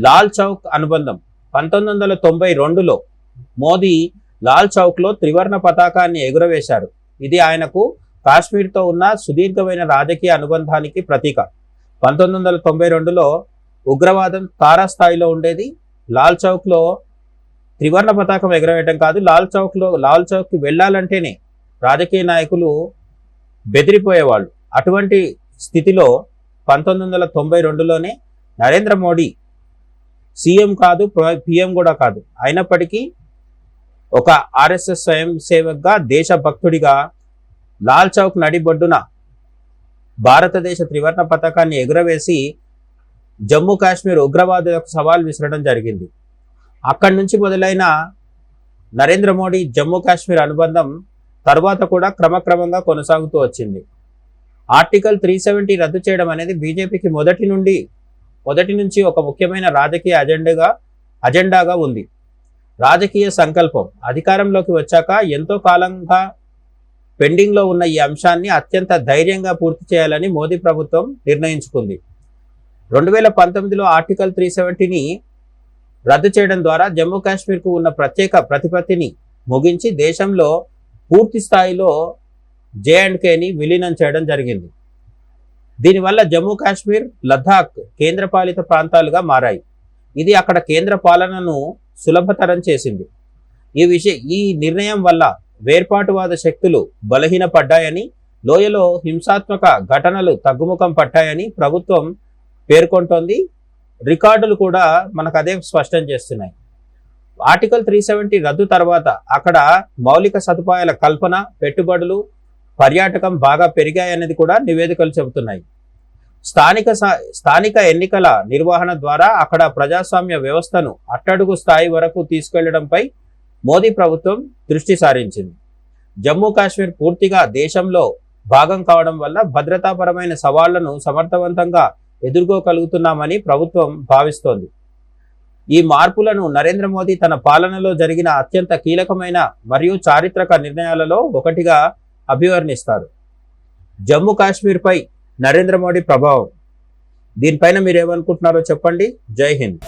లాల్ చౌక్ అనుబంధం 1992లో మోదీ లాల్ చౌక్లో త్రివర్ణ పతాకాన్ని ఎగురవేశారు. ఇది ఆయనకు కాశ్మీర్తో ఉన్న సుదీర్ఘమైన రాజకీయ అనుబంధానికి ప్రతీక. 1992లో ఉగ్రవాదం తారాస్థాయిలో ఉండేది. లాల్ చౌక్లో త్రివర్ణ పతాకం ఎగురవేయడం కాదు, లాల్ చౌక్కి వెళ్ళాలంటేనే రాజకీయ నాయకులు బెదిరిపోయేవాళ్ళు. అటువంటి స్థితిలో 1992లోనే నరేంద్ర మోడీ సీఎం కాదు, పిఎం కూడా కాదు, అయినప్పటికీ ఒక ఆర్ఎస్ఎస్ స్వయం సేవక్గా దేశభక్తుడిగా లాల్ చౌక్ నడిబొడ్డున భారతదేశ త్రివర్ణ పతాకాన్ని ఎగురవేసి జమ్మూ కాశ్మీర్ ఉగ్రవాదులకు సవాల్ విసరడం జరిగింది. అక్కడి నుంచి మొదలైన నరేంద్ర మోడీ జమ్మూ కాశ్మీర్ అనుబంధం తర్వాత కూడా క్రమక్రమంగా కొనసాగుతూ వచ్చింది. ఆర్టికల్ 370 రద్దు చేయడం అనేది బీజేపీకి మొదటి నుంచి ఒక ముఖ్యమైన రాజకీయ అజెండాగా ఉంది. రాజకీయ సంకల్పం అధికారంలోకి వచ్చాక ఎంతో కాలంగా పెండింగ్లో ఉన్న ఈ అంశాన్ని అత్యంత ధైర్యంగా పూర్తి చేయాలని మోదీ ప్రభుత్వం నిర్ణయించుకుంది. 2019లో ఆర్టికల్ 370ని రద్దు చేయడం ద్వారా జమ్మూ కాశ్మీర్కు ఉన్న ప్రత్యేక ప్రతిపత్తిని ముగించి దేశంలో పూర్తి స్థాయిలో జేఎండ్కేని విలీనం చేయడం జరిగింది. దీనివల్ల జమ్మూ కాశ్మీర్, లద్దాఖ్ కేంద్రపాలిత ప్రాంతాలుగా మారాయి. ఇది అక్కడ కేంద్ర పాలనను సులభతరం చేసింది. ఈ నిర్ణయం వల్ల వేర్పాటువాద శక్తులు బలహీనపడ్డాయని, లోయలో హింసాత్మక ఘటనలు తగ్గుముఖం పట్టాయని ప్రభుత్వం పేర్కొంటోంది. రికార్డులు కూడా మనకు అదే స్పష్టం చేస్తున్నాయి. ఆర్టికల్ 370 రద్దు తర్వాత అక్కడ మౌలిక సదుపాయాల కల్పన, పెట్టుబడులు, పర్యాటకం బాగా పెరిగాయనేది కూడా నివేదికలు చెబుతున్నాయి. స్థానిక ఎన్నికల నిర్వహణ ద్వారా అక్కడ ప్రజాస్వామ్య వ్యవస్థను అట్టడుగు స్థాయి వరకు తీసుకెళ్లడంపై మోదీ ప్రభుత్వం దృష్టి సారించింది. జమ్మూ కాశ్మీర్ పూర్తిగా దేశంలో భాగం కావడం వల్ల భద్రతాపరమైన సవాళ్లను సమర్థవంతంగా ఎదుర్కోగలుగుతున్నామని ప్రభుత్వం భావిస్తోంది. ఈ మార్పులను నరేంద్ర మోదీ తన పాలనలో జరిగిన అత్యంత కీలకమైన మరియు చారిత్రక నిర్ణయాలలో ఒకటిగా అభివర్ణిస్తారు. జమ్మూ కాశ్మీర్పై నరేంద్ర మోడీ ప్రభావం, దీనిపైన మీరేమనుకుంటున్నారో చెప్పండి. జై హింద్.